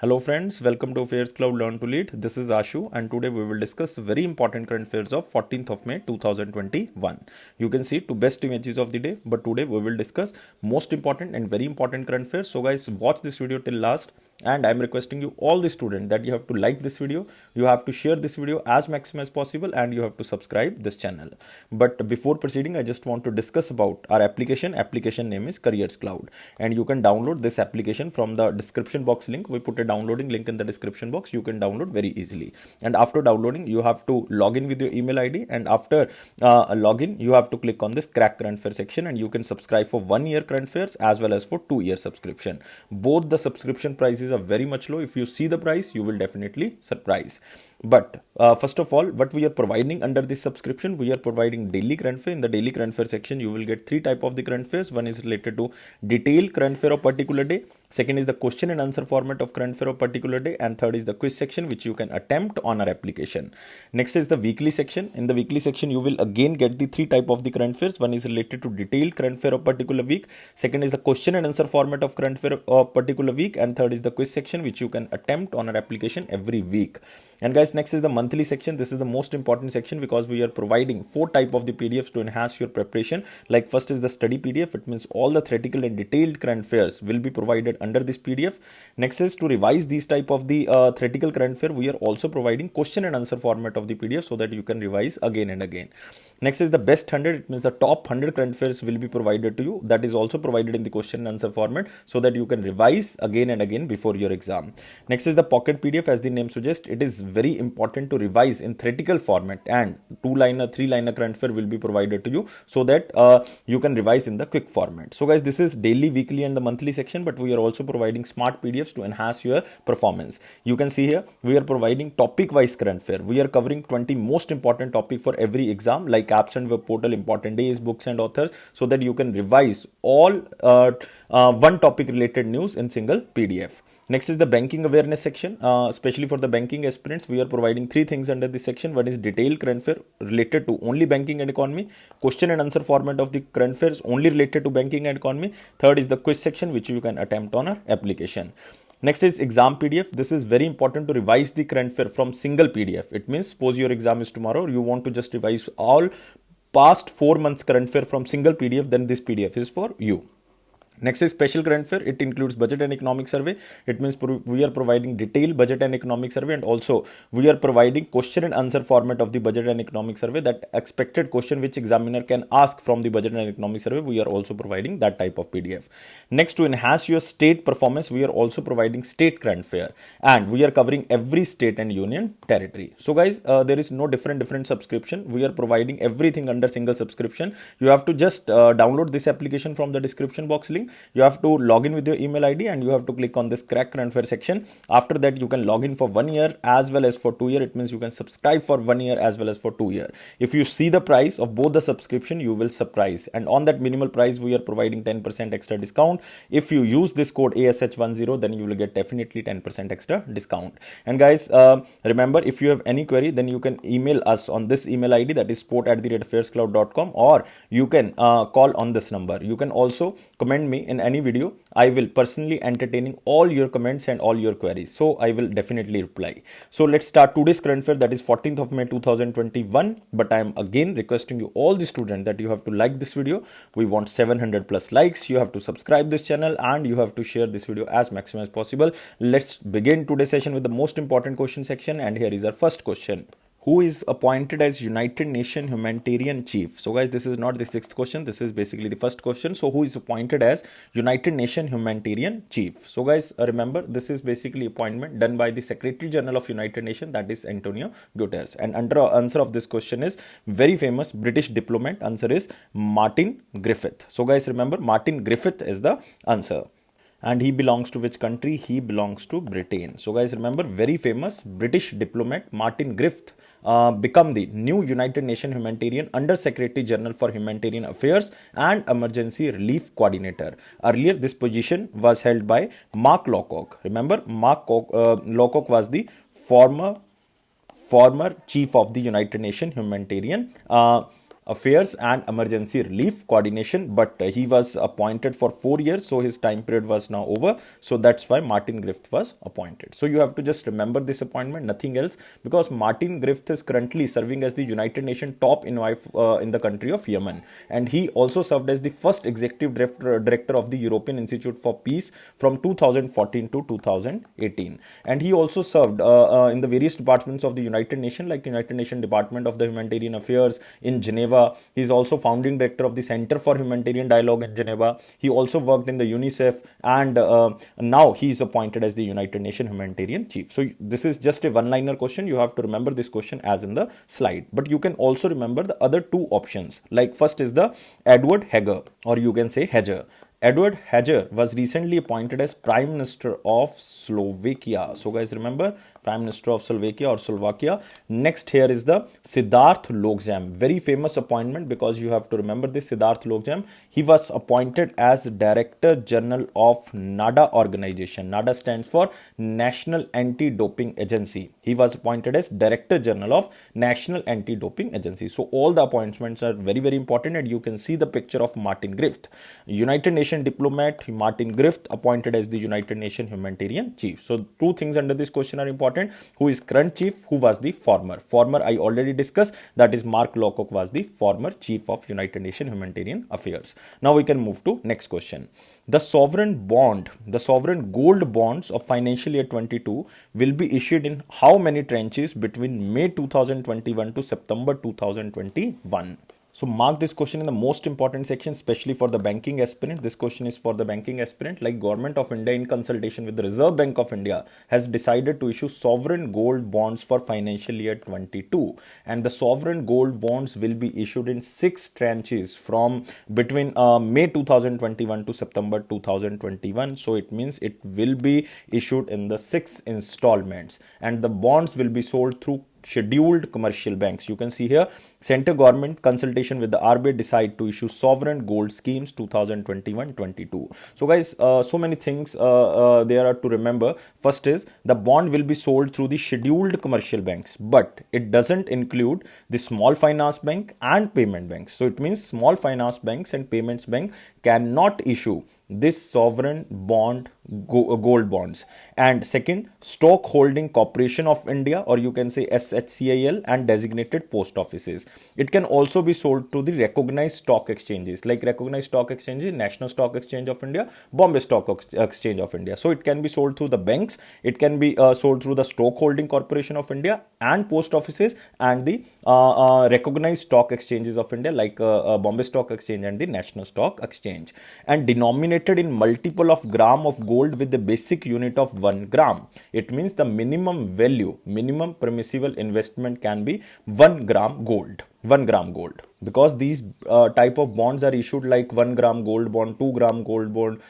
Hello friends, welcome to Affairs Cloud Learn to Lead. This is Ashu and today we will discuss very important current affairs of 14th of May 2021. You can see two best images of the day, but today we will discuss most important and very important current affairs. So guys, watch this video till last and I am requesting you all the students that you have to like this video, you have to share this video as maximum as possible and you have to subscribe this channel. But before proceeding, I just want to discuss about our application. Application name is Careers Cloud and you can download this application from the description box link. We put a downloading link in the description box. You can download very easily, and after downloading you have to log in with your email ID, and after login you have to click on this crack current fair section and you can subscribe for 1 year current fairs as well as for 2 year subscription. Both the subscription prices are very much low. If you see the price, you will definitely surprise. But first of all, what we are providing under this subscription, we are providing daily current fair. In the daily current fair section, you will get three type of the current fairs. One is related to detailed current fair of particular day. Second is the question and answer format of current fair of particular day, and third is the quiz section which you can attempt on our application. Next is the weekly section. In the weekly section, you will again get the three type of the current fairs. One is related to detailed current fair of particular week. Second is the question and answer format of current fair of particular week, and third is the quiz section which you can attempt on our application every week. And guys, next is the monthly section. This is the most important section because we are providing four type of the PDFs to enhance your preparation. Like first is the study PDF. It means all the theoretical and detailed current affairs will be provided under this PDF. Next is to revise these type of the theoretical current affair. We are also providing question and answer format of the PDF so that you can revise again and again. Next is the best 100. It means the top 100 current affairs will be provided to you. That is also provided in the question and answer format so that you can revise again and again before your exam. Next is the pocket PDF. As the name suggests, it is very important to revise in theoretical format, and 2-liner, 3-liner current affair will be provided to you so that you can revise in the quick format. So guys, this is daily, weekly and the monthly section, but we are also providing smart PDFs to enhance your performance. You can see here we are providing topic wise current affair. We are covering 20 most important topic for every exam, like apps and web portal, important days, books and authors, so that you can revise all one topic related news in single PDF. Next is the banking awareness section. Especially for the banking aspirants, we are providing three things under this section. One is detailed current affair related to only banking and economy. Question and answer format of the current affairs only related to banking and economy. Third is the quiz section which you can attempt on our application. Next is exam PDF. This is very important to revise the current affair from single PDF. It means suppose your exam is tomorrow, you want to just revise all past 4 months current affair from single PDF, then this PDF is for you. Next is special current affair. It includes budget and economic survey. It means we are providing detailed budget and economic survey, and also we are providing question and answer format of the budget and economic survey. That expected question which examiner can ask from the budget and economic survey, we are also providing that type of PDF. Next, to enhance your state performance, we are also providing state current affair, and we are covering every state and union territory. So guys, there is no different subscription. We are providing everything under single subscription. You have to just download this application from the description box link. You have to log in with your email ID and you have to click on this crack current affair section. After that, you can log in for 1 year as well as for 2 year. It means you can subscribe for 1 year as well as for 2 year. If you see the price of both the subscription, you will surprise. And on that minimal price, we are providing 10% extra discount. If you use this code ASH10, then you will get definitely 10% extra discount. And guys, remember, if you have any query, then you can email us on this email ID, that is support@affairscloud.com, or you can call on this number. You can also comment me in any video. I will personally entertaining all your comments and all your queries, so I will definitely reply. So let's start today's current affair, that is 14th of May 2021. But I am again requesting you all the students that you have to like this video. We want 700 plus likes. You have to subscribe this channel and you have to share this video as maximum as possible. Let's begin today's session with the most important question section, and here is our first question. Who is appointed as United Nations Humanitarian Chief? So guys, this is not the sixth question. This is basically the first question. So who is appointed as United Nations Humanitarian Chief? So guys, remember, this is basically appointment done by the Secretary General of United Nations, that is Antonio Guterres. And answer of this question is very famous British diplomat. Answer is Martin Griffith. So guys, remember, Martin Griffith is the answer. And he belongs to which country? He belongs to Britain. So guys, remember, very famous British diplomat Martin Griffith become the new United Nations Humanitarian Under Secretary General for Humanitarian Affairs and Emergency Relief Coordinator. Earlier, this position was held by Mark Lowcock. Remember, Mark Lowcock was the former chief of the United Nations Humanitarian Affairs and Emergency Relief Coordination, but he was appointed for 4 years, so his time period was now over. So that's why Martin Griffith was appointed. So you have to just remember this appointment, nothing else, because Martin Griffith is currently serving as the United Nations top envoy in the country of Yemen, and he also served as the first executive director of the European Institute for Peace from 2014 to 2018, and he also served in the various departments of the United Nations, like United Nations Department of the Humanitarian Affairs in Geneva. He is also founding director of the Center for Humanitarian Dialogue in Geneva. He also worked in the UNICEF, and now he is appointed as the United Nations Humanitarian Chief. So this is just a one-liner question. You have to remember this question as in the slide, but you can also remember the other two options. Like first is the Edward Heger, or you can say Heger. Edward Heger was recently appointed as Prime Minister of Slovakia. So guys, remember, Prime Minister of Slovakia or Slovakia. Next here is the Siddharth Lokjam. Very famous appointment, because you have to remember this Siddharth Lokjam. He was appointed as Director General of NADA organization. NADA stands for National Anti-Doping Agency. He was appointed as Director General of National Anti-Doping Agency. So all the appointments are very, very important, and you can see the picture of Martin Griffith. United Nations diplomat Martin Griffith appointed as the United Nations Humanitarian Chief. So two things under this question are important. Who is current chief? Who was the former? Former I already discussed. That is Mark Lowcock was the former chief of United Nations Humanitarian Affairs. Now we can move to next question. The sovereign gold bonds of financial year 22 will be issued in how many tranches between May 2021 to September 2021? So mark this question in the most important section, especially for the banking aspirant. This question is for the banking aspirant. Like Government of India in consultation with the Reserve Bank of India has decided to issue sovereign gold bonds for financial year 22. And the sovereign gold bonds will be issued in 6 tranches from between May 2021 to September 2021. So it means it will be issued in the 6 installments. And the bonds will be sold through scheduled commercial banks. You can see here, central government consultation with the RBI decide to issue sovereign gold schemes 2021-22. So guys, so many things there are to remember. First is the bond will be sold through the scheduled commercial banks, but it doesn't include the small finance bank and payment banks. So it means small finance banks and payments bank cannot issue this sovereign bond gold bonds. And second, Stock Holding Corporation of India, or you can say SHCIL, and designated post offices. It can also be sold to the recognized stock exchanges, like recognized stock exchanges, National Stock Exchange of India, Bombay Stock Exchange of India. So it can be sold through the banks, it can be sold through the Stock Holding Corporation of India and post offices, and the recognized stock exchanges of India, like Bombay Stock Exchange and the National Stock Exchange, and denominated in multiple of gram of gold with the basic unit of 1 gram. It means the minimum value, minimum permissible investment can be 1 gram gold. 1 gram gold, because these type of bonds are issued like 1 gram gold bond, 2 gram gold bond,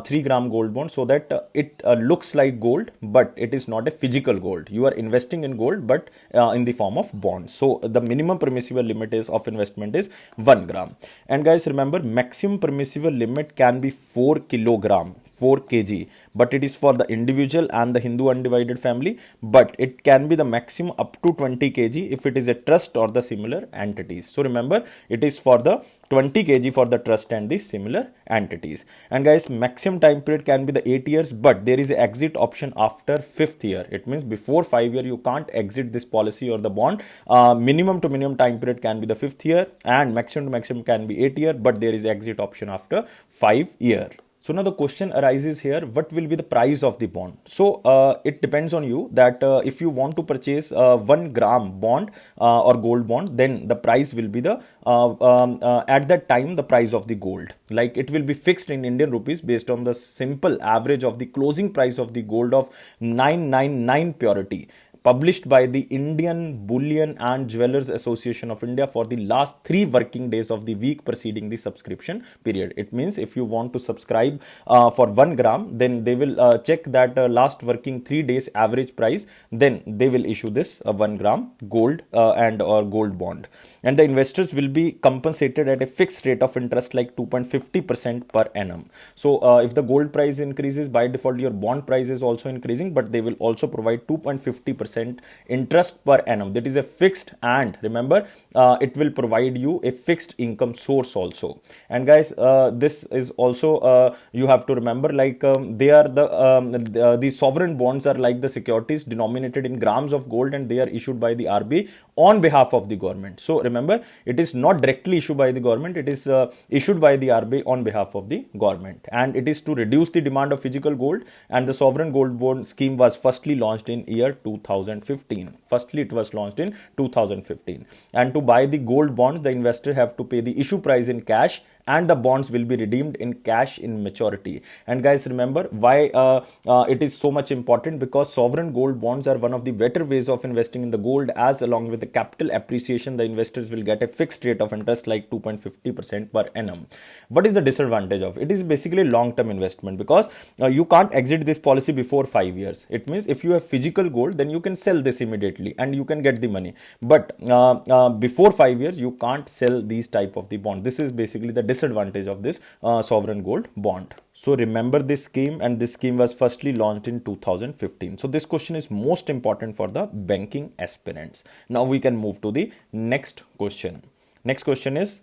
3 gram gold bond, so that it looks like gold, but it is not a physical gold. You are investing in gold, but in the form of bonds. So the minimum permissible limit is of investment is 1 gram. And guys, remember, maximum permissible limit can be 4 kilogram, 4 kg, but it is for the individual and the Hindu undivided family, but it can be the maximum up to 20 kg if it is a trust or the similar entities. So remember, it is for the 20 kg for the trust and the similar entities. And guys, maximum time period can be the 8 years, but there is an exit option after 5th year. It means before 5 year you can't exit this policy or the bond. Minimum to minimum time period can be the 5th year, and maximum to maximum can be 8 year, but there is exit option after 5 year. So now the question arises here, what will be the price of the bond? So it depends on you that if you want to purchase 1 gram bond or gold bond, then the price will be the at that time the price of the gold. Like it will be fixed in Indian rupees based on the simple average of the closing price of the gold of 999 purity, published by the Indian Bullion and Jewelers Association of India for the last 3 working days of the week preceding the subscription period. It means if you want to subscribe for 1 gram, then they will check that last working 3 days average price, then they will issue this 1 gram gold and or gold bond. And the investors will be compensated at a fixed rate of interest like 2.50% per annum. So if the gold price increases, by default your bond price is also increasing, but they will also provide 2.50% 2.5% interest per annum. That is a fixed, and remember, it will provide you a fixed income source also. And guys, this is also you have to remember, like they are the sovereign bonds are like the securities denominated in grams of gold, and they are issued by the RBI on behalf of the government. So remember, it is not directly issued by the government, it is issued by the RBI on behalf of the government, and it is to reduce the demand of physical gold. And the sovereign gold bond scheme was firstly launched in year 2015. Firstly, it was launched in 2015. And to buy the gold bonds, the investor have to pay the issue price in cash, and the bonds will be redeemed in cash in maturity. And guys, remember why it is so much important, because sovereign gold bonds are one of the better ways of investing in the gold, as along with the capital appreciation, the investors will get a fixed rate of interest like 2.50% per annum. What is the disadvantage of it? Is basically long term investment, because you can't exit this policy before 5 years. It means if you have physical gold, then you can sell this immediately and you can get the money, but before 5 years you can't sell these type of the bond. This is basically the disadvantage of this sovereign gold bond. So remember this scheme, and this scheme was firstly launched in 2015. So this question is most important for the banking aspirants. Now we can move to the next question. Next question is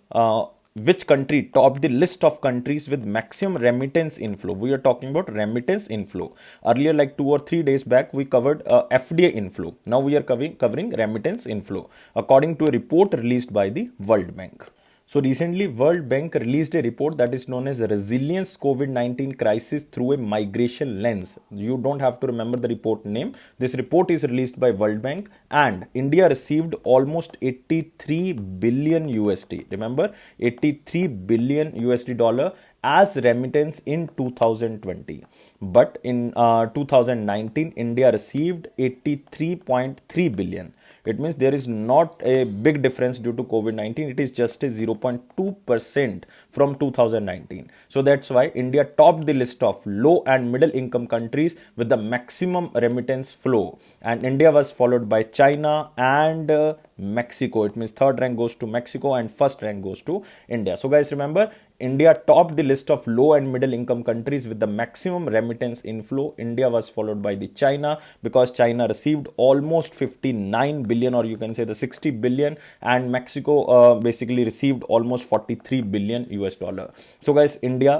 which country topped the list of countries with maximum remittance inflow? We are talking about remittance inflow. Earlier, like 2 or 3 days back, we covered FDI inflow. Now we are covering remittance inflow, according to a report released by the World Bank. So recently, World Bank released a report that is known as Resilience COVID-19 Crisis Through a Migration Lens. You don't have to remember the report name. This report is released by World Bank, and India received almost 83 billion USD. Remember, 83 billion USD dollar as remittance in 2020. But in 2019, India received 83.3 billion. It means there is not a big difference due to COVID-19. It is just a 0.2% from 2019. So that's why India topped the list of low and middle income countries with the maximum remittance flow. And India was followed by China and Mexico. It means third rank goes to Mexico and first rank goes to India. So guys, remember, India topped the list of low and middle income countries with the maximum remittance inflow. India was followed by the China, because China received almost 59 billion, or you can say the 60 billion, and Mexico basically received almost 43 billion US dollar. So guys, India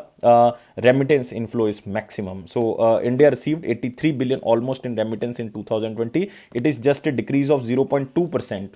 remittance inflow is maximum. So India received 83 billion almost in remittance in 2020. It is just a decrease of 0.2%.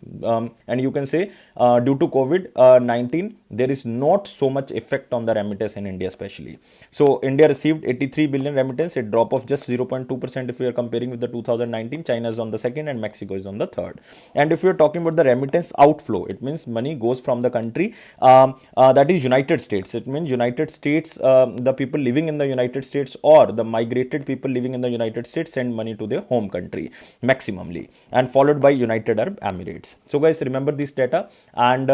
And you can say due to COVID-19, there is not so much effect on the remittance in India especially. So India received 83 billion remittance, a drop of just 0.2% if we are comparing with the 2019. China is on the second and Mexico is on the third. And if we are talking about the remittance outflow, it means money goes from the country that is United States. It means United States, the people living in the United States or the migrated people living in the United States send money to their home country maximally, and followed by United Arab Emirates. So guys, remember this data. And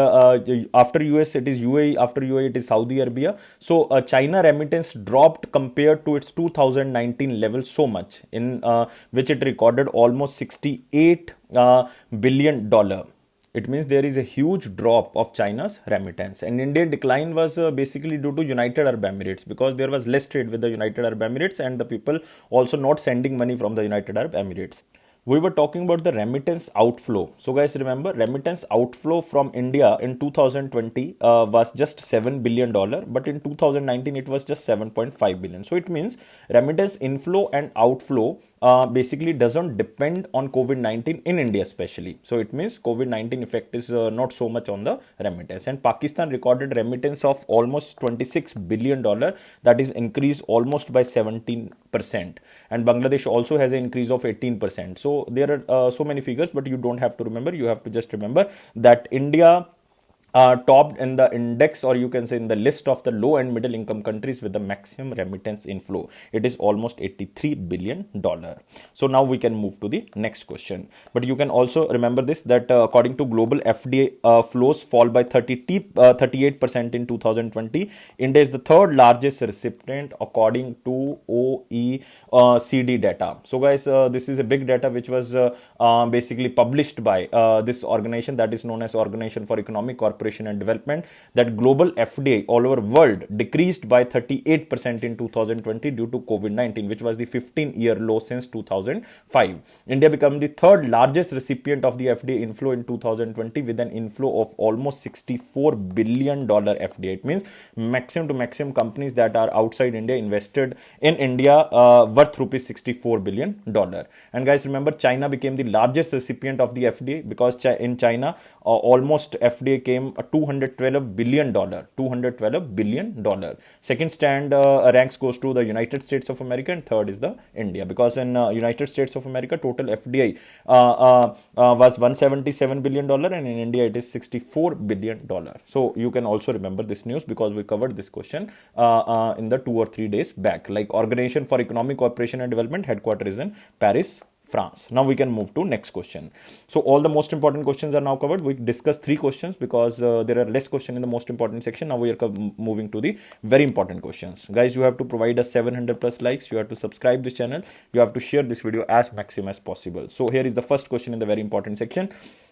after US it is UAE, after UAE it is Saudi Arabia. So China remittance dropped compared to its 2019 level so much, in which it recorded almost 68 billion dollar. It means there is a huge drop of China's remittance. And Indian decline was basically due to United Arab Emirates, because there was less trade with the United Arab Emirates, and the people also not sending money from the United Arab Emirates. We were talking about the remittance outflow. So guys, remember, remittance outflow from India in 2020 was just $7 billion, but in 2019 it was just 7.5 billion. So it means remittance inflow and outflow basically doesn't depend on COVID-19 in India especially. So it means COVID-19 effect is not so much on the remittance. And Pakistan recorded remittance of almost $26 billion, that is increased almost by 17%. And Bangladesh also has an increase of 18%. So there are so many figures, but you don't have to remember. You have to just remember that India topped in the index, or you can say in the list of the low and middle income countries with the maximum remittance inflow. It is almost $83 billion. So now we can move to the next question. But you can also remember this, that according to global FDI flows fall by 38% in 2020. India is the third largest recipient according to OECD data. So guys, this is a big data which was basically published by this organization that is known as Organization for Economic Cooperation Corporation and Development that global FDI all over world decreased by 38% in 2020 due to COVID-19, which was the 15-year low since 2005. India became the third largest recipient of the FDI inflow in 2020 with an inflow of almost $64 billion FDI. It means maximum to maximum companies that are outside India invested in India worth rupees $64 billion. And guys, remember, China became the largest recipient of the FDI because in China almost FDI came $212 billion. $212 billion. Second stand ranks goes to the United States of America, and third is the India, because in United States of America total FDI was $177 billion, and in India it is $64 billion. So you can also remember this news because we covered this question in the 2 or 3 days back. Like Organization for Economic Cooperation and Development, headquarters is in Paris, France. Now we can move to next question. So all the most important questions are now covered. We discussed 3 questions because there are less questions in the most important section. Now we are moving to the very important questions. Guys, you have to provide us 700 plus likes. You have to subscribe this channel. You have to share this video as maximum as possible. So here is the first question in the very important section.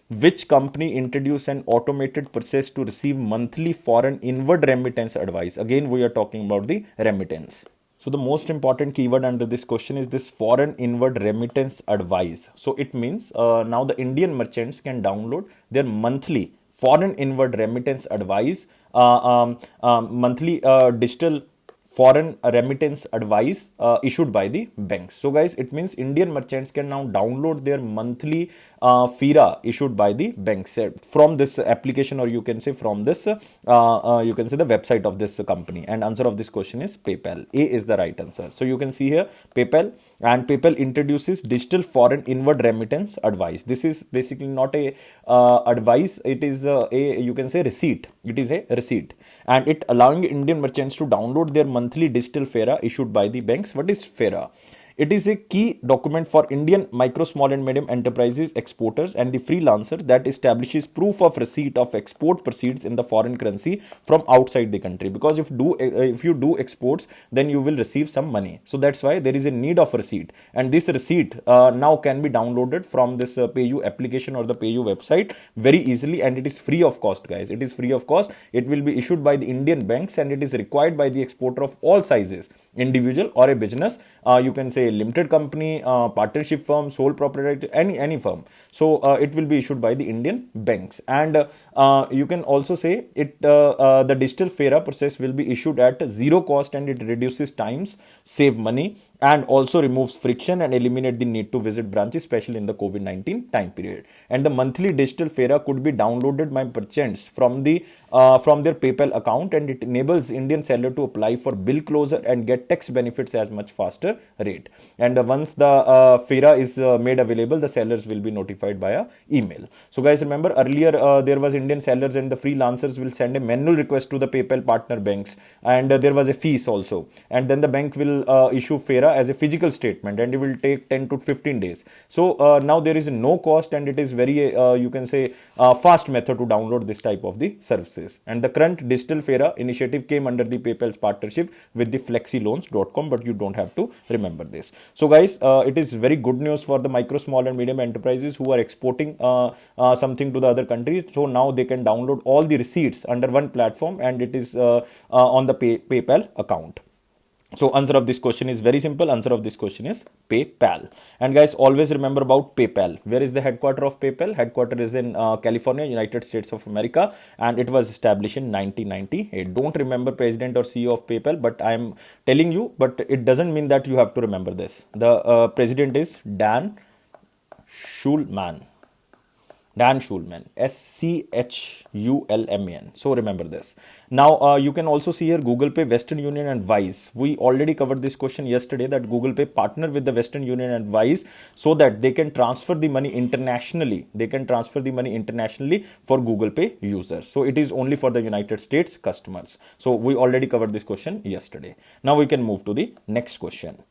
Which company introduced an automated process to receive monthly foreign inward remittance advice? Again, we are talking about the remittance. So the most important keyword under this question is this foreign inward remittance advice. So it means now the Indian merchants can download their monthly foreign inward remittance advice, monthly digital foreign remittance advice issued by the banks. So guys, it means Indian merchants can now download their monthly FIRA issued by the banks from this application, or you can say from this the website of this company. And answer of this question is PayPal. A is the right answer. So you can see here PayPal, and PayPal introduces digital foreign inward remittance advice. This is basically not a advice, it is a you can say receipt. It is a receipt, and it allowing Indian merchants to download their monthly digital FIRA issued by the banks. What is FIRA? It is a key document for Indian micro, small and medium enterprises, exporters and the freelancers that establishes proof of receipt of export proceeds in the foreign currency from outside the country. Because if you do exports, then you will receive some money. So that's why there is a need of receipt. And this receipt now can be downloaded from this PayU application or the PayU website very easily, and it is free of cost, guys. It is free of cost. It will be issued by the Indian banks, and it is required by the exporter of all sizes, individual or a business. You can say limited company, partnership firm, sole proprietor, any firm. So it will be issued by the Indian banks, and you can also say it the digital FIRA process will be issued at zero cost, and it reduces times, save money, and also removes friction and eliminate the need to visit branches, especially in the COVID-19 time period. And the monthly digital FIRA could be downloaded by merchants from their PayPal account, and it enables Indian seller to apply for bill closure and get tax benefits as much faster rate. And once the FIRA is made available, the sellers will be notified via email. So guys, remember earlier there was Indian sellers and the freelancers will send a manual request to the PayPal partner banks, and there was a fees also, and then the bank will issue FIRA as a physical statement, and it will take 10 to 15 days. So now there is no cost, and it is very you can say fast method to download this type of the services. And the current digital FIRA initiative came under the PayPal's partnership with the flexiloans.com, but you don't have to remember this. So guys, it is very good news for the micro, small and medium enterprises who are exporting something to the other countries. So now they can download all the receipts under one platform, and it is on the PayPal account. So answer of this question is very simple. Answer of this question is PayPal. And guys, always remember about PayPal. Where is the headquarter of PayPal? Headquarter is in California, United States of America, and it was established in 1998. Don't remember president or CEO of PayPal, but I am telling you, but it doesn't mean that you have to remember this. The president is Dan Schulman. Dan Schulman, Schulman. So remember this. Now you can also see here Google Pay, Western Union and Wise. We already covered this question yesterday that Google Pay partner with the Western Union and Wise so that they can transfer the money internationally. They can transfer the money internationally for Google Pay users. So it is only for the United States customers. So we already covered this question yesterday. Now we can move to the next question.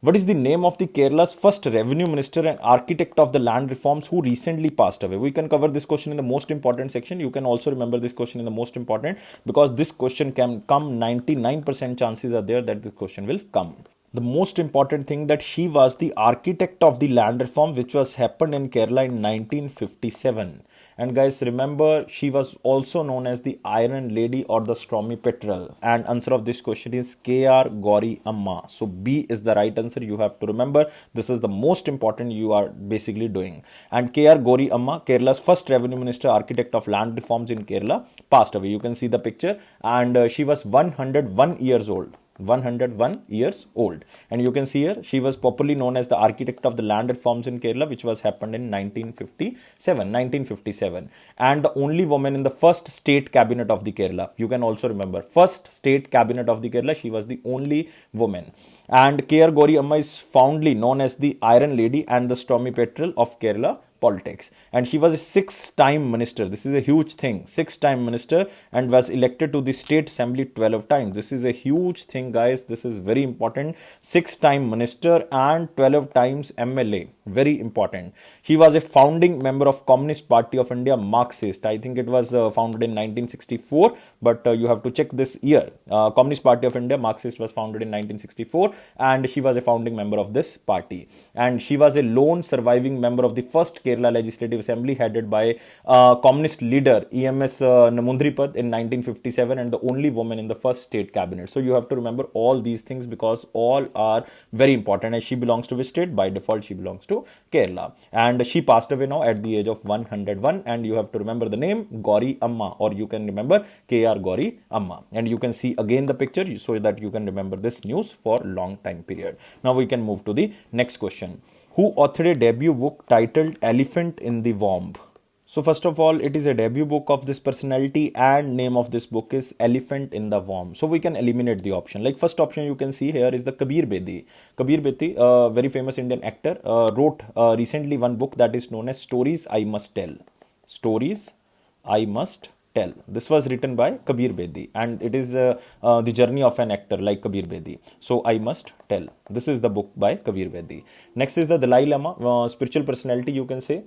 What is the name of the Kerala's first revenue minister and architect of the land reforms who recently passed away? We can cover this question in the most important section. You can also remember this question in the most important because this question can come. 99% chances are there that this question will come. The most important thing that she was the architect of the land reform which was happened in Kerala in 1957. And guys, remember, she was also known as the Iron Lady or the Stormy Petrel. And answer of this question is K.R. Gauri Amma. So B is the right answer. You have to remember, this is the most important you are basically doing. And K.R. Gauri Amma, Kerala's first revenue minister, architect of land reforms in Kerala, passed away. You can see the picture. And she was 101 years old. 101 years old, and you can see here she was popularly known as the architect of the land reforms in Kerala, which was happened in 1957, and the only woman in the first state cabinet of the Kerala. You can also remember, first state cabinet of the Kerala, she was the only woman. And K.R. Gauri Amma is fondly known as the Iron Lady and the Stormy Petrel of Kerala politics, and she was a six-time minister. This is a huge thing, six-time minister, and was elected to the state assembly 12 times. This is a huge thing, guys. This is very important. Six-time minister and 12 times MLA, very important. He was a founding member of Communist Party of India, Marxist. I think it was founded in 1964, but you have to check this year. Communist Party of India, Marxist, was founded in 1964, and she was a founding member of this party, and she was a lone surviving member of the first Kerala Legislative Assembly headed by communist leader EMS Namundripad in 1957, and the only woman in the first state cabinet. So you have to remember all these things because all are very important. And she belongs to which state? By default, she belongs to Kerala. And she passed away now at the age of 101. And you have to remember the name Gauri Amma, or you can remember K.R. Gauri Amma. And you can see again the picture so that you can remember this news for long time period. Now we can move to the next question. Who authored a debut book titled Elephant in the Womb? So first of all, it is a debut book of this personality, and name of this book is Elephant in the Womb. So we can eliminate the option. Like first option you can see here is the Kabir Bedi. Kabir Bedi, a very famous Indian actor, wrote recently one book that is known as Stories I Must Tell. Stories I Must Tell. This was written by Kabir Bedi, and it is the journey of an actor like Kabir Bedi. So I Must Tell. This is the book by Kabir Bedi. Next is the Dalai Lama, spiritual personality, you can say.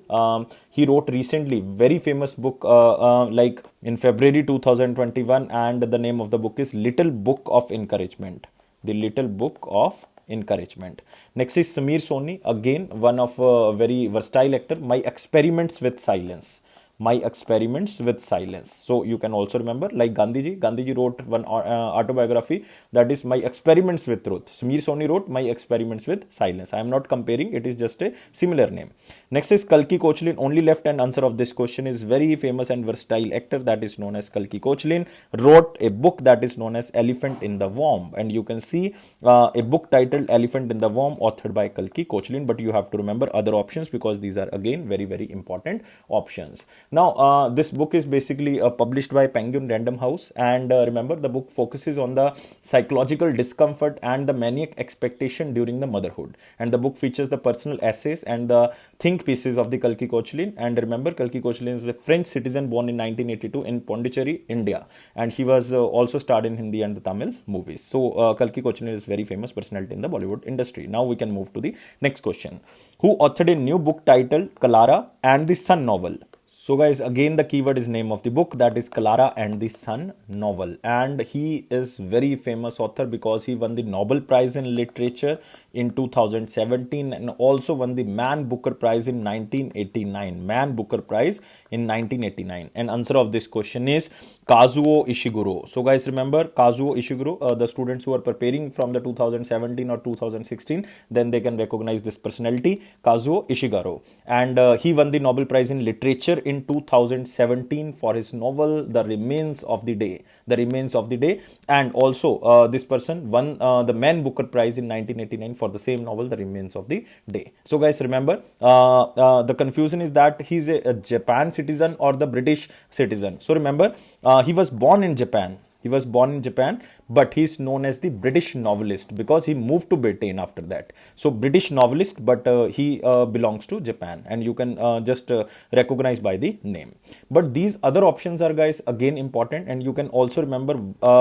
He wrote recently very famous book like in February 2021, and the name of the book is Little Book of Encouragement. The Little Book of Encouragement. Next is Samir Soni, again one of a very versatile actor. My Experiments with Silence. My Experiments with Silence. So you can also remember, like Gandhiji wrote one autobiography, that is My Experiments with Truth. Samir Soni wrote My Experiments with Silence. I am not comparing, it is just a similar name. Next is Kalki Kochlin. Only left hand answer of this question is very famous and versatile actor that is known as Kalki Kochlin, wrote a book that is known as Elephant in the Womb, and you can see a book titled Elephant in the Womb authored by Kalki Kochlin, but you have to remember other options because these are again very, very important options. Now, this book is basically published by Penguin Random House, and remember, the book focuses on the psychological discomfort and the maniac expectation during the motherhood. And the book features the personal essays and the think pieces of the Kalki Kochlin. And remember, Kalki Kochlin is a French citizen born in 1982 in Pondicherry, India, and he was also starred in Hindi and the Tamil movies. So, Kalki Kochlin is very famous personality in the Bollywood industry. Now we can move to the next question. Who authored a new book titled Clara and the Sun novel? So guys, again the keyword is name of the book, that is Clara and the Sun novel, and he is very famous author because he won the Nobel Prize in Literature in 2017 and also won the Man Booker Prize in 1989. Man Booker Prize in 1989. And answer of this question is Kazuo Ishiguro. So guys, remember Kazuo Ishiguro, the students who are preparing from the 2017 or 2016, then they can recognize this personality, Kazuo Ishiguro, and he won the Nobel Prize in Literature in 2017 for his novel The Remains of the Day. The Remains of the Day. And also this person won the Man Booker Prize in 1989 for the same novel The Remains of the Day. So guys, remember the confusion is that he's a Japan citizen or the British citizen. So remember, he was born in Japan. He was born in Japan, but he is known as the British novelist because he moved to Britain after that. So British novelist, but he belongs to Japan, and you can just recognize by the name. But these other options are, guys, again important, and you can also remember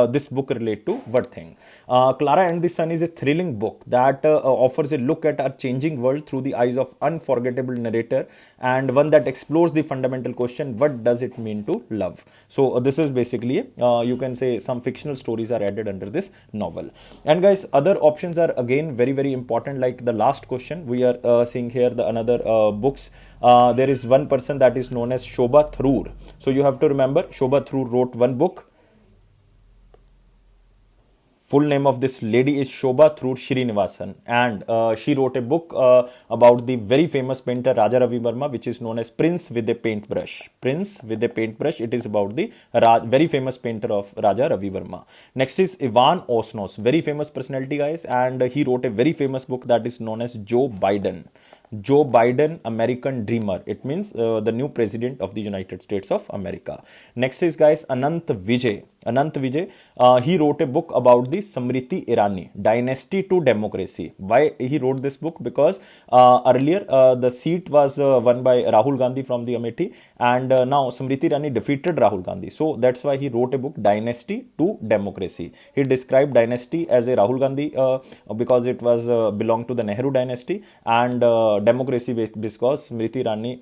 this book relate to what thing. Clara and the Sun is a thrilling book that offers a look at our changing world through the eyes of unforgettable narrator, and one that explores the fundamental question, what does it mean to love? So this is basically, you can say, some fictional stories are added represented under this novel. And guys, other options are again very very important, like the last question we are seeing here, the another books. There is one person that is known as Shobha Tharoor. So you have to remember, Shobha Tharoor wrote one book. Full name of this lady is Shobha Tharoor Srinivasan, and she wrote a book about the very famous painter Raja Ravi Verma, which is known as Prince with a Paintbrush. Prince with a Paintbrush. It is about the very famous painter of Raja Ravi Verma. Next is Ivan Osnos, very famous personality, guys, and he wrote a very famous book that is known as Joe Biden. Joe Biden, American Dreamer. It means the new president of the United States of America. Next is, guys, Anant Vijay. Anant Vijay, he wrote a book about the Samriti Irani, Dynasty to Democracy. Why he wrote this book? Because earlier the seat was won by Rahul Gandhi from the Amethi, and now Samriti Irani defeated Rahul Gandhi. So that's why he wrote a book, Dynasty to Democracy. He described dynasty as a Rahul Gandhi because it was belonged to the Nehru dynasty, and democracy because Smriti Irani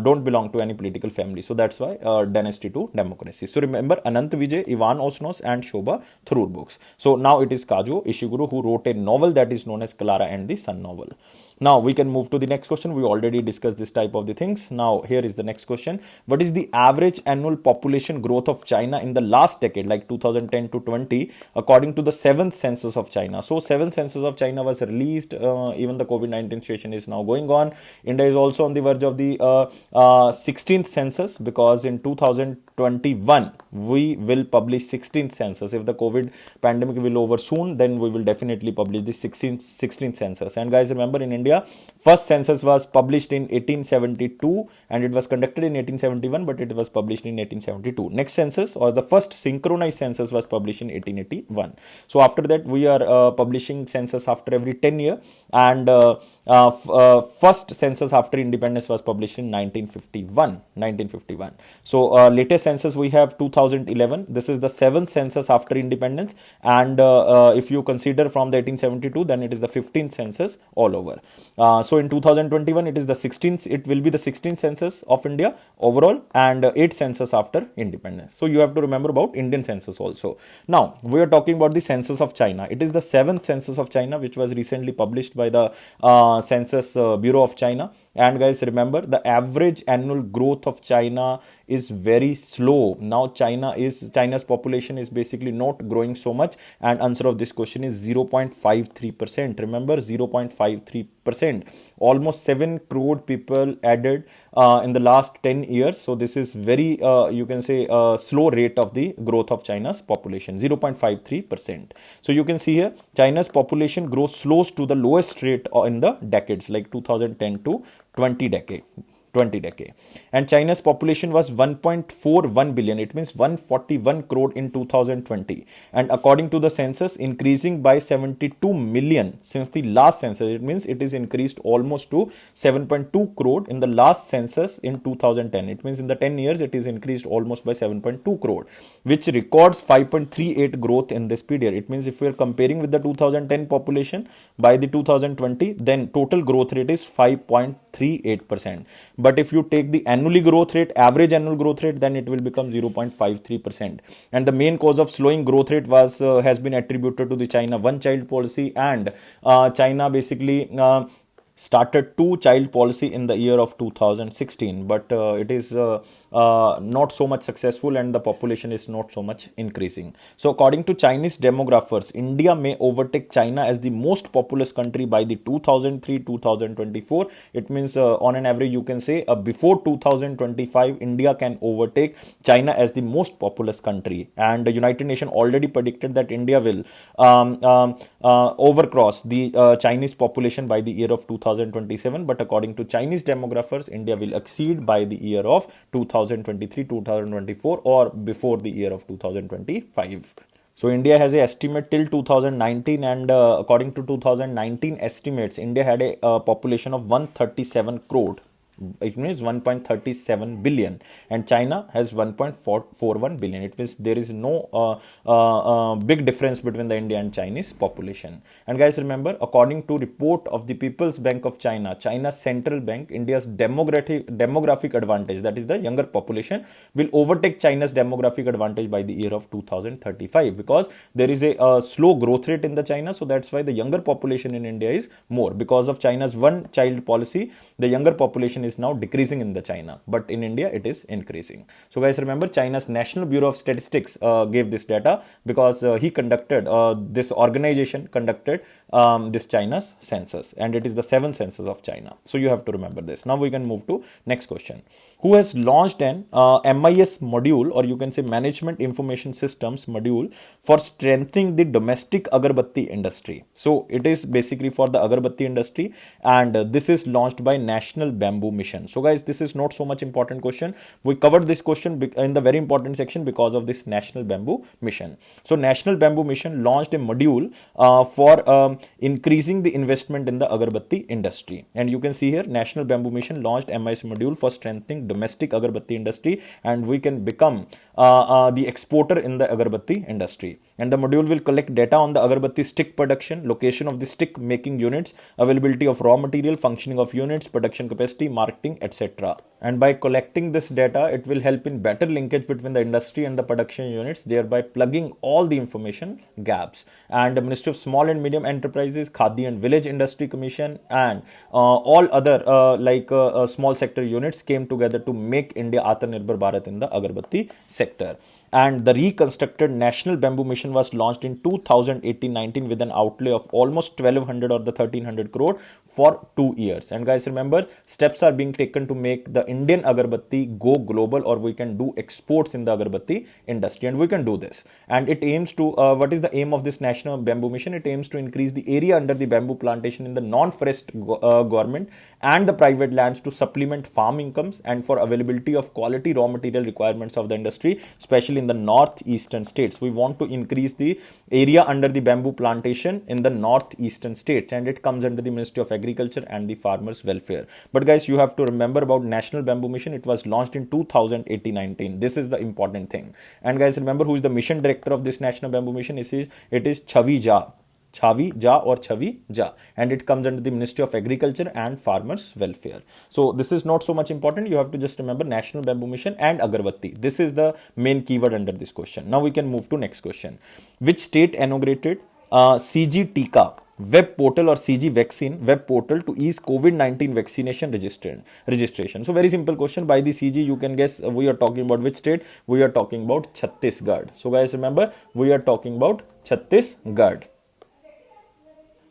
don't belong to any political family. So that's why Dynasty to Democracy. So remember, Anant Vijay, Ivan Osnos and Shobha Tharoor books. So now it is Kazuo Ishiguro who wrote a novel that is known as Clara and the Sun novel. Now we can move to the next question. We already discussed this type of the things. Now here is the next question. What is the average annual population growth of China in the last decade, like 2010 to 20, according to the 7th census of China? So 7th census of China was released. Even the COVID-19 situation is now going on. India is also on the verge of the 16th census, because in 2021 we will publish 16th census. If the COVID pandemic will over soon, then we will definitely publish the 16th census. And guys, remember, in India, first census was published in 1872 and it was conducted in 1871, but it was published in 1872. Next census, or the first synchronized census, was published in 1881. So after that we are publishing census after every 10 years, and first census after independence was published in 1951. So latest census we have 2011. This is the 7th census after independence, and if you consider from the 1872, then it is the 15th census all over. So in 2021 it is the 16th, it will be the 16th census of India overall, and 8th census after independence. So you have to remember about Indian census also. Now we are talking about the census of China. It is the 7th census of China, which was recently published by the Census Bureau of China. And guys, remember, the average annual growth of China is very slow. Now China's population is basically not growing so much, and answer of this question is 0.53%. Remember, 0.53%. Almost 7 crore people added in the last 10 years. So this is very you can say slow rate of the growth of China's population, 0.53%. So you can see here, China's population growth slows to the lowest rate in the decades, like 2010 to 20 decade. And China's population was 1.41 billion. It means 141 crore in 2020, and according to the census, increasing by 72 million since the last census. It means it is increased almost to 7.2 crore in the last census in 2010. It means in the 10 years it is increased almost by 7.2 crore, which records 5.38 growth in this period. It means if we are comparing with the 2010 population by the 2020, then total growth rate is 5.38%. But if you take the annually growth rate, average annual growth rate, then it will become 0.53%. And the main cause of slowing growth rate has been attributed to the China one child policy, and China basically started two-child policy in the year of 2016, but it is not so much successful, and the population is not so much increasing. So according to Chinese demographers, India may overtake China as the most populous country by the 2003-2024. It means on an average you can say before 2025 India can overtake China as the most populous country, and the United Nations already predicted that India will overcross the Chinese population by the year of 2027, but according to Chinese demographers, India will exceed by the year of 2023-2024 or before the year of 2025. So India has a estimate till 2019, and according to 2019 estimates, India had a population of 137 crore. It means 1.37 billion, and China has 1.41 billion. It means there is no big difference between the India and Chinese population. And guys, remember, according to report of the People's Bank of China, China's central bank, India's demographic advantage, that is the younger population, will overtake China's demographic advantage by the year of 2035, because there is a slow growth rate in the China. So that's why the younger population in India is more. Because of China's one child policy, the younger population is now decreasing in the China, but in India it is increasing. So guys, remember, China's National Bureau of Statistics gave this data, because this organization conducted this China's census, and it is the 7th census of China. So you have to remember this. Now we can move to next question. Who has launched an MIS module, or you can say Management Information Systems module, for strengthening the domestic agarbatti industry? So it is basically for the agarbatti industry, and this is launched by National Bamboo Mission. So guys, this is not so much important question. We covered this question in the very important section because of this National Bamboo Mission. So National Bamboo Mission launched a module for increasing the investment in the agarbatti industry. And you can see here, National Bamboo Mission launched MIS module for strengthening domestic agarbatti industry, and we can become the exporter in the agarbatti industry. And the module will collect data on the agarbatti stick production, location of the stick making units, availability of raw material, functioning of units, production capacity, marketing, etc. And by collecting this data, it will help in better linkage between the industry and the production units, thereby plugging all the information gaps. And the Ministry of Small and Medium Enterprises, Khadi and Village Industry Commission, and all other small sector units came together to make India Atmanirbhar Bharat in the agarbatti sector. And the reconstructed National Bamboo Mission was launched in 2018-19 with an outlay of almost 1200 or the 1300 crore for 2 years. And guys, remember, steps are being taken to make the Indian agarbatti go global, or we can do exports in the agarbatti industry, and we can do this. And it aims to, what is the aim of this National Bamboo Mission? It aims to increase the area under the bamboo plantation in the non-forest government and the private lands to supplement farm incomes and for availability of quality raw material requirements of the industry, especially in the northeastern states. We want to increase the area under the bamboo plantation in the northeastern states, and it comes under the Ministry of Agriculture and the Farmers Welfare. But guys, you have to remember about National Bamboo Mission. It was launched in 2018-19. This is the important thing. And guys, remember who is the mission director of this National Bamboo Mission? It is Chavi Jha, and it comes under the Ministry of Agriculture and Farmers Welfare. So this is not so much important. You have to just remember National Bamboo Mission and agarbatti. This is the main keyword under this question. Now we can move to next question. Which state inaugurated CG Tika web portal or CG vaccine web portal to ease COVID-19 vaccination registration? So very simple question. By the CG, you can guess we are talking about which state. We are talking about Chhattisgarh. So guys, remember, we are talking about Chhattisgarh.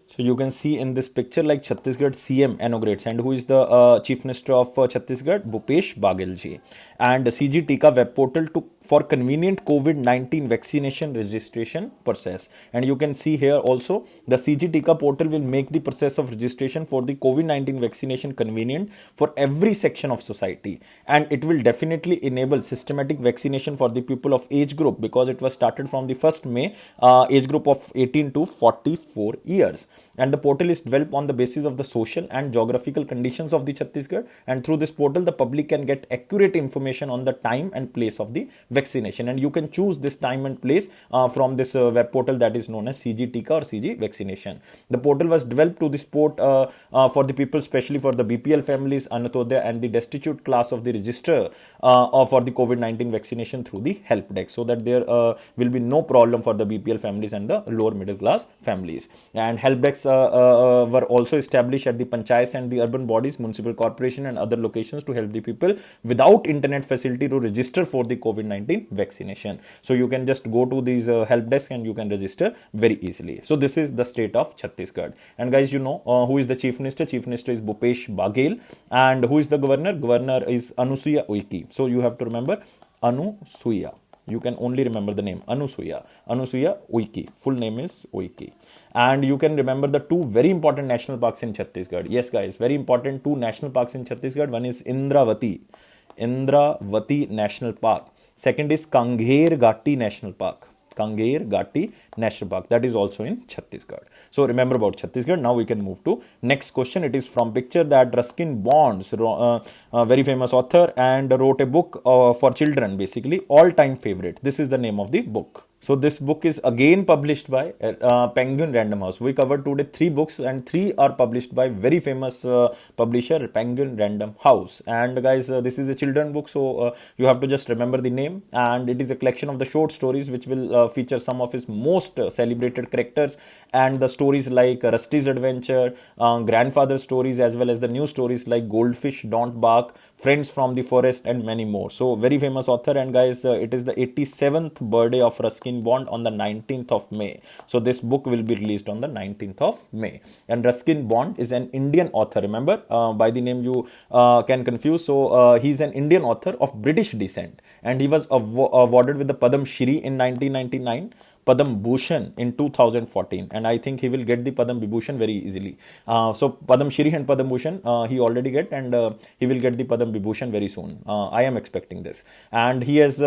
So you can see in this picture, like, Chhattisgarh CM inaugurates, and who is the Chief Minister of Chhattisgarh? Bhupesh Baghel ji. And the CG Tika web portal for convenient COVID-19 vaccination registration process. And you can see here also, the CG Tika portal will make the process of registration for the COVID-19 vaccination convenient for every section of society, and it will definitely enable systematic vaccination for the people of age group, because it was started from the 1st May, age group of 18 to 44 years. And the portal is developed on the basis of the social and geographical conditions of the Chhattisgarh, and through this portal the public can get accurate information on the time and place of the vaccination, and you can choose this time and place from this web portal that is known as CG Tika or CG vaccination. The portal was developed to the support for the people, especially for the BPL families, Anantodaya, and the destitute class of the register for the COVID-19 vaccination through the help desk, so that there will be no problem for the BPL families and the lower middle class families. And help desks were also established at the panchayats and the urban bodies, municipal corporation, and other locations to help the people without internet facility to register for the COVID-19 vaccination. So you can just go to these help desk and you can register very easily. So this is the state of Chhattisgarh. And guys, you know who is the Chief Minister? Chief Minister is Bhupesh Baghel. And who is the Governor? Governor is Anusuya Uike. So you have to remember Anusuya. You can only remember the name Anusuya Uike. Full name is Uike. And you can remember the two very important national parks in Chhattisgarh. Yes, guys, very important two national parks in Chhattisgarh. One is Indravati National Park. Second is Kangher Ghati National Park. Kangair Ghati National Park. That is also in Chhattisgarh. So remember about Chhattisgarh. Now we can move to next question. It is from picture that Ruskin Bonds, very famous author, and wrote a book for children, basically all-time favorite. This is the name of the book. So this book is again published by Penguin Random House. We covered today 3 books, and 3 are published by very famous publisher Penguin Random House. And guys, this is a children book, so you have to just remember the name. And it is a collection of the short stories which will feature some of his most celebrated characters, and the stories like Rusty's Adventure, grandfather stories, as well as the new stories like Goldfish Don't Bark, Friends from the Forest, and many more. So very famous author. And guys, it is the 87th birthday of Ruskin Bond on the 19th of May. So this book will be released on the 19th of May. And Ruskin Bond is an Indian author. Remember, by the name you can confuse. So he's an Indian author of British descent, and he was awarded with the Padam Shri in 1999. Padam Bhushan in 2014, and I think he will get the Padam Vibhushan very easily. So Padam Shri and Padam Bhushan he already get, and he will get the Padam Vibhushan very soon. I am expecting this. And he has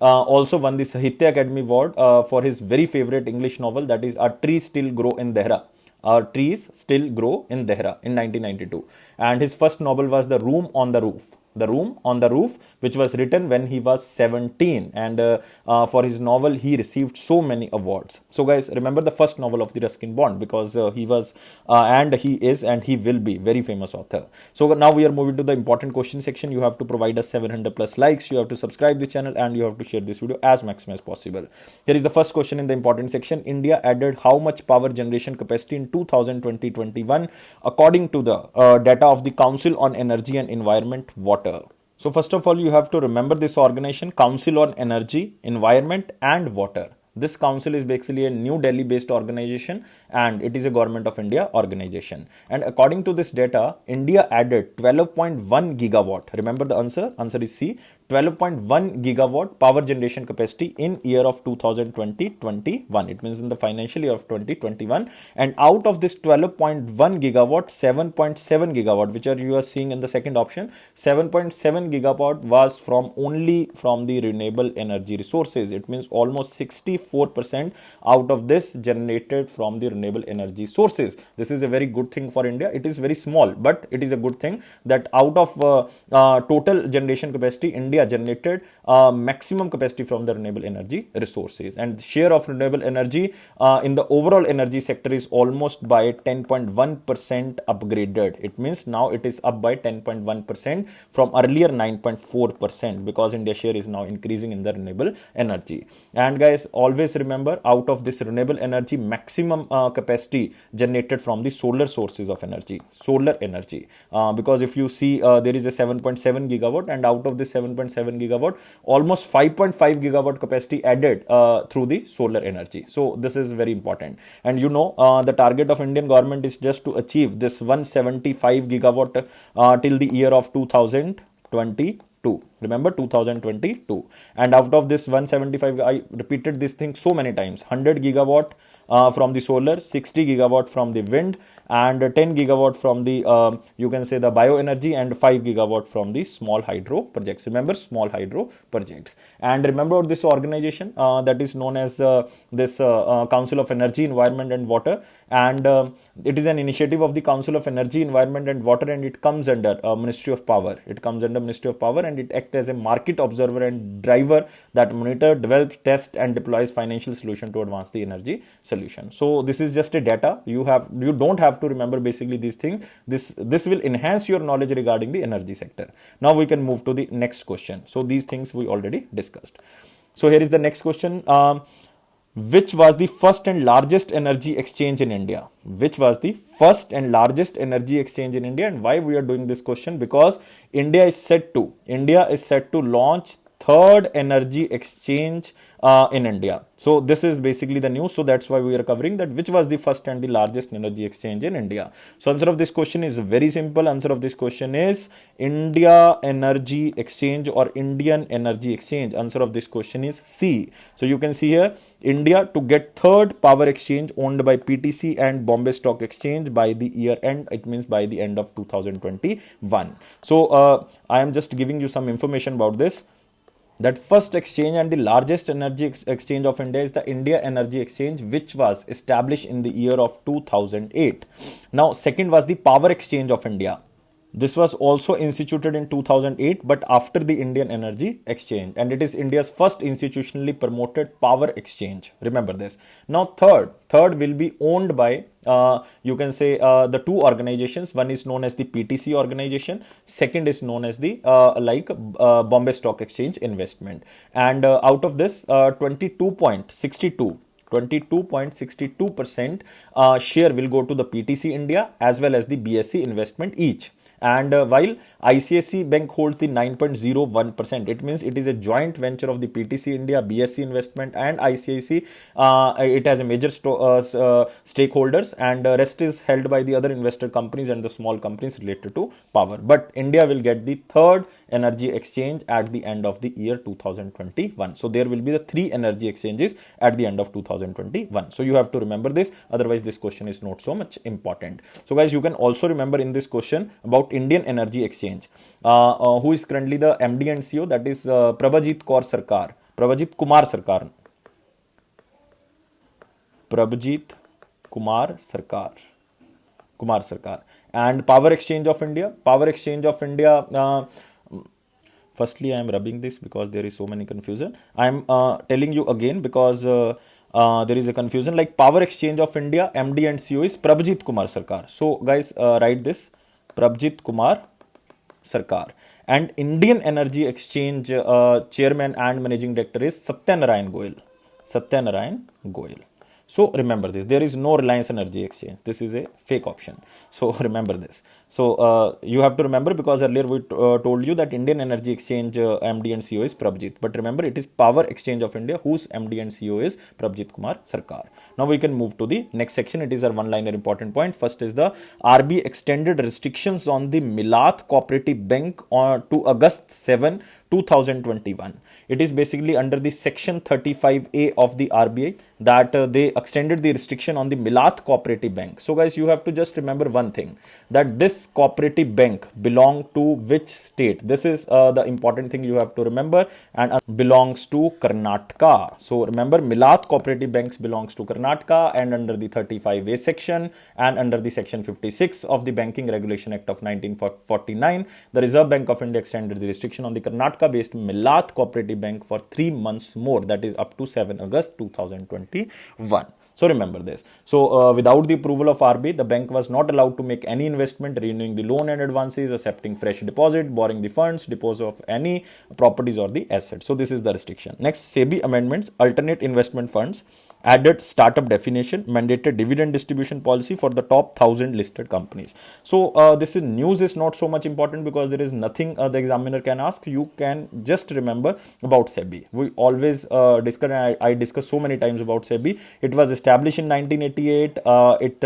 also won the Sahitya Academy Award for his very favorite English novel, that is A Tree Still Grow in Dehra. Our trees still grow in Dehra in 1992. And his first novel was The Room on the Roof. The Room on the Roof, which was written when he was 17, and for his novel he received so many awards. So guys, remember the first novel of the Ruskin Bond, because he was and he is and he will be very famous author. So now we are moving to the important question section. You have to provide us 700 plus likes, you have to subscribe the channel, and you have to share this video as maximum as possible. Here is the first question in the important section. India added how much power generation capacity in 2020-21 according to the data of the Council on Energy and Environment, Water. So first of all, you have to remember this organization, Council on Energy, Environment and Water. This council is basically a New Delhi based organization, and it is a Government of India organization. And according to this data, India added 12.1 gigawatt. Remember the answer? Answer is C. 12.1 gigawatt power generation capacity in year of 2020-21. It means in the financial year of 2021. And out of this 12.1 gigawatt, 7.7 gigawatt, which you are seeing in the second option, 7.7 gigawatt was only from the renewable energy resources. It means almost 64% out of this generated from the renewable energy sources. This is a very good thing for India. It is very small, but it is a good thing that out of total generation capacity, India generated maximum capacity from the renewable energy resources. And share of renewable energy in the overall energy sector is almost by 10.1% upgraded. It means now it is up by 10.1% from earlier 9.4%, because India share is now increasing in the renewable energy. And guys, always remember, out of this renewable energy, maximum capacity generated from the solar sources of energy, solar energy, because if you see there is a 7.7 gigawatt, and out of this 7.7 gigawatt, almost 5.5 gigawatt capacity added through the solar energy. So this is very important. And you know, the target of Indian government is just to achieve this 175 gigawatt till the year of 2022. Remember, 2022. And out of this 175, I repeated this thing so many times, 100 gigawatt from the solar, 60 gigawatt from the wind, and 10 gigawatt from the you can say the bioenergy, and 5 gigawatt from the small hydro projects. Remember, small hydro projects. And remember this organization that is known as this Council of Energy, Environment and Water, and it is an initiative of the Council of Energy, Environment and Water, and it comes under Ministry of Power. It comes under Ministry of Power, and it acts as a market observer and driver that monitor, develops, tests and deploys financial solution to advance the energy solution. So this is just a data. You don't have to remember basically these things. This will enhance your knowledge regarding the energy sector. Now we can move to the next question. So these things we already discussed. So here is the next question. Which was the first and largest energy exchange in India? Which was the first and largest energy exchange in India? And why we are doing this question? Because India is set to launch third energy exchange in India. So this is basically the news. So that's why we are covering that, which was the first and the largest energy exchange in India. So answer of this question is very simple. Answer of this question is India Energy Exchange or Indian Energy Exchange. Answer of this question is C. So you can see here, India to get third power exchange owned by PTC and Bombay Stock Exchange by the year end. It means by the end of 2021. So I am just giving you some information about this. That first exchange and the largest energy exchange of India is the India Energy Exchange, which was established in the year of 2008. Now, second was the Power Exchange of India. This was also instituted in 2008, but after the Indian Energy Exchange, and it is India's first institutionally promoted power exchange. Remember this. Now, third will be owned by you can say the two organizations. One is known as the PTC organization. Second is known as the Bombay Stock Exchange Investment. And out of this, 22.62% share will go to the PTC India as well as the BSE Investment each. And while ICICI Bank holds the 9.01%, it means it is a joint venture of the PTC India, BSE Investment, and ICICI. It has a major stakeholders, and rest is held by the other investor companies and the small companies related to power. But India will get the third energy exchange at the end of the year 2021. So there will be the three energy exchanges at the end of 2021. So you have to remember this, otherwise this question is not so much important. So guys, you can also remember in this question about Indian Energy Exchange, who is currently the MD and CEO, that is Prabhajit Kumar Sarkar. And Power Exchange of India. Firstly, I am rubbing this because there is so many confusion. I am telling you again because there is a confusion. Like Power Exchange of India, MD and CEO is Prabhajit Kumar Sarkar. So guys, write this, Prabhajit Kumar Sarkar. And Indian Energy Exchange chairman and managing director is Satyanarayan Goyal. So remember this, there is no Reliance Energy Exchange. This is a fake option. So remember this. So you have to remember, because earlier we told you that Indian Energy Exchange MD and CEO is Prabhajit. But remember, it is Power Exchange of India whose MD and CEO is Prabhajit Kumar Sarkar. Now we can move to the next section. It is our one-liner important point. First is the RBI extended restrictions on the Milaat Cooperative Bank to August 7, 2021. It is basically under the section 35A of the RBI that they extended the restriction on the Milaat Cooperative Bank. So guys, you have to just remember one thing, that this cooperative bank belong to which state? This is the important thing you have to remember, and belongs to Karnataka. So remember, Milaat Cooperative Banks belongs to Karnataka, and under the 35A section and under the section 56 of the Banking Regulation Act of 1949, the Reserve Bank of India extended the restriction on the Karnataka-based Milaat Cooperative Bank for 3 months more, that is up to 7 August 2021. So remember this. So without the approval of RBI, the bank was not allowed to make any investment, renewing the loan and advances, accepting fresh deposit, borrowing the funds, dispose of any properties or the assets. So this is the restriction. Next, SEBI amendments, alternate investment funds, added startup definition, mandated dividend distribution policy for the top 1000 listed companies. So this is news is not so much important because there is nothing the examiner can ask. You can just remember about SEBI. We always discuss, and I discussed so many times about SEBI. It was established in 1988. It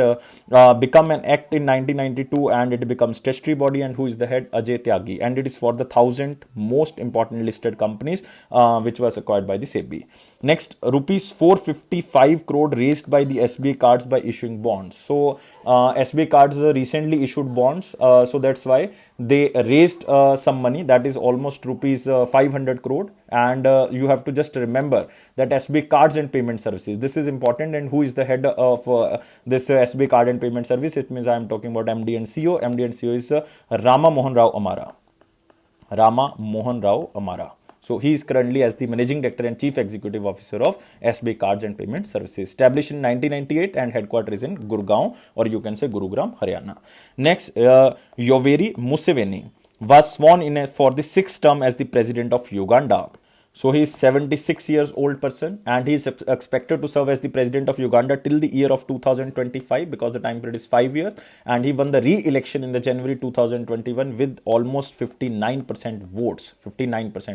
became an act in 1992, and it becomes statutory body. And who is the head? Ajay Tyagi. And it is for the 1000 most important listed companies which was acquired by the SEBI. Next, rupees 455 crore raised by the SBI cards by issuing bonds. So SBI cards recently issued bonds, so that's why they raised some money, that is almost rupees 500 crore. And you have to just remember that SBI cards and payment services, this is important. And who is the head of this SBI card and payment service? It means I am talking about MD and CEO. MD and CEO is Rama Mohan Rao Amara. So he is currently as the Managing Director and Chief Executive Officer of SBI Cards and Payment Services. Established in 1998 and headquarters in Gurgaon, or you can say Gurugram, Haryana. Next, Yoweri Museveni was sworn in for the 6th term as the President of Uganda. So he is 76 years old person, and he is expected to serve as the President of Uganda till the year of 2025, because the time period is 5 years. And he won the re-election in the January 2021 with almost 59%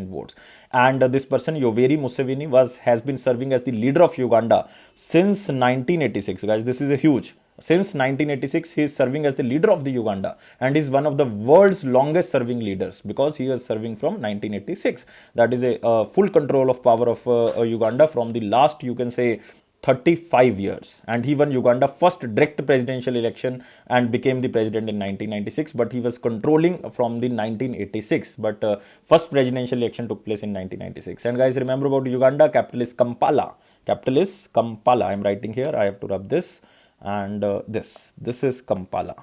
votes. And this person, Yoweri Museveni, has been serving as the leader of Uganda since 1986. Guys, this is a huge. Since 1986, he is serving as the leader of the Uganda, and is one of the world's longest serving leaders, because he was serving from 1986. That is a full control of power of Uganda from the last, you can say, 35 years, and he won Uganda first direct presidential election and became the president in 1996, but he was controlling from the 1986, but first presidential election took place in 1996. And guys, remember about Uganda, capital is Kampala. Capital is Kampala. I'm writing here, I have to rub this, and this is Kampala.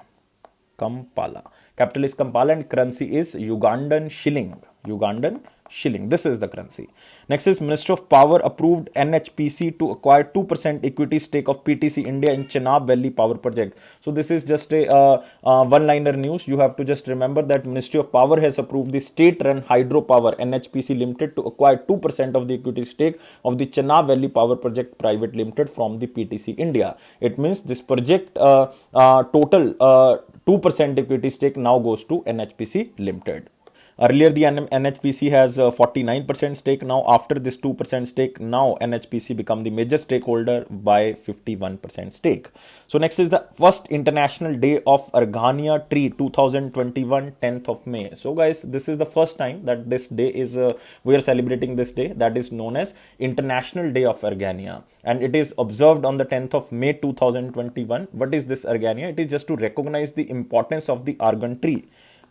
Kampala. Capital is Kampala and currency is Ugandan shilling. Ugandan shilling. This is the currency. Next is Minister of Power approved NHPC to acquire 2% equity stake of PTC India in Chenab Valley Power Project. So this is just a one-liner news. You have to just remember that Ministry of Power has approved the state-run hydropower NHPC Limited to acquire 2% of the equity stake of the Chenab Valley Power Project Private Limited from the PTC India. It means this project total 2% equity stake now goes to NHPC Limited. Earlier, the NHPC has 49% stake. Now, after this 2% stake, now NHPC become the major stakeholder by 51% stake. So, next is the first International Day of Argania Tree 2021, 10th of May. So, guys, this is the first time that this day is, we are celebrating this day that is known as International Day of Argania. And it is observed on the 10th of May 2021. What is this Argania? It is just to recognize the importance of the argan tree.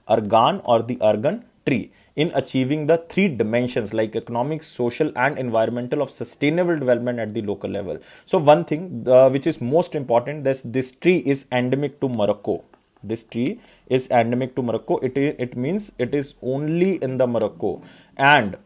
Argan or the argan tree in achieving the three dimensions like economic, social and environmental of sustainable development at the local level. So one thing which is most important, this tree is endemic to Morocco. This tree is endemic to Morocco. It means it is only in the Morocco, and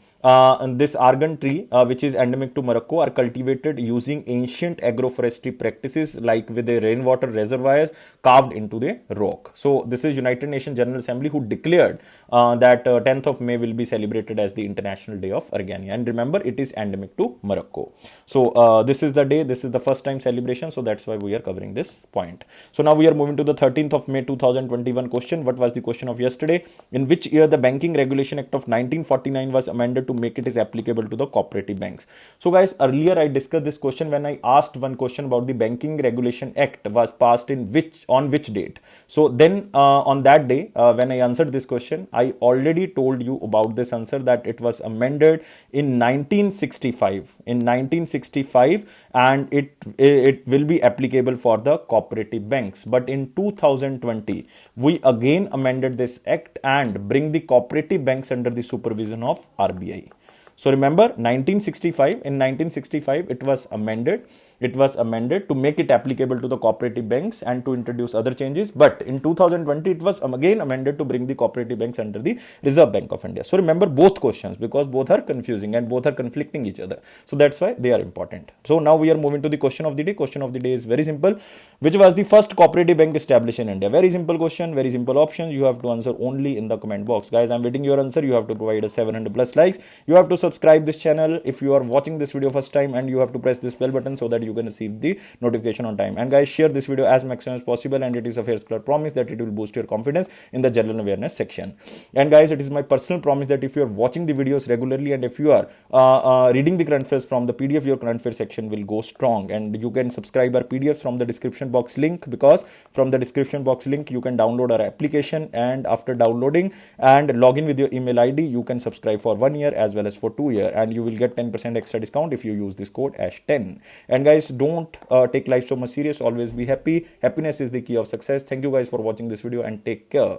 this argan tree which is endemic to Morocco are cultivated using ancient agroforestry practices like with the rainwater reservoirs carved into the rock. So this is United Nations General Assembly who declared that 10th of May will be celebrated as the International Day of Argania, and remember it is endemic to Morocco. So this is the day, this is the first time celebration, so that's why we are covering this point. So now we are moving to the 13th of May 2021 question. What was the question of yesterday? In which year the Banking Regulation Act of 1949 was amended to make it is applicable to the cooperative banks? So guys, earlier I discussed this question when I asked one question about the Banking Regulation Act was passed in on which date. So then on that day when I answered this question, I already told you about this answer that it was amended in 1965. In 1965, and it will be applicable for the cooperative banks. But in 2020, we again amended this act and bring the cooperative banks under the supervision of RBI. So remember 1965, in 1965 it was amended to make it applicable to the cooperative banks and to introduce other changes, but in 2020 it was again amended to bring the cooperative banks under the Reserve Bank of India. So remember both questions because both are confusing and both are conflicting each other, so that's why they are important. So now we are moving to the question of the day. Question of the day is very simple. Which was the first cooperative bank established in India? Very simple question, very simple options. You have to answer only in the comment box. Guys, I'm waiting your answer. You have to provide a 700 plus likes. You have to subscribe this channel if you are watching this video first time, and you have to press this bell button so that you can receive the notification on time. And guys, share this video as maximum as possible, and it is a fair square promise that it will boost your confidence in the general awareness section. And guys, it is my personal promise that if you are watching the videos regularly and if you are reading the current affairs from the PDF, your current affairs section will go strong. And you can subscribe our PDFs from the description box link, because from the description box link you can download our application, and after downloading and log in with your email ID, you can subscribe for 1 year as well as for 2 years, and you will get 10% extra discount if you use this code ASH10. And guys, don't take life so much serious. Always be happy. Happiness is the key of success. Thank you guys for watching this video and take care.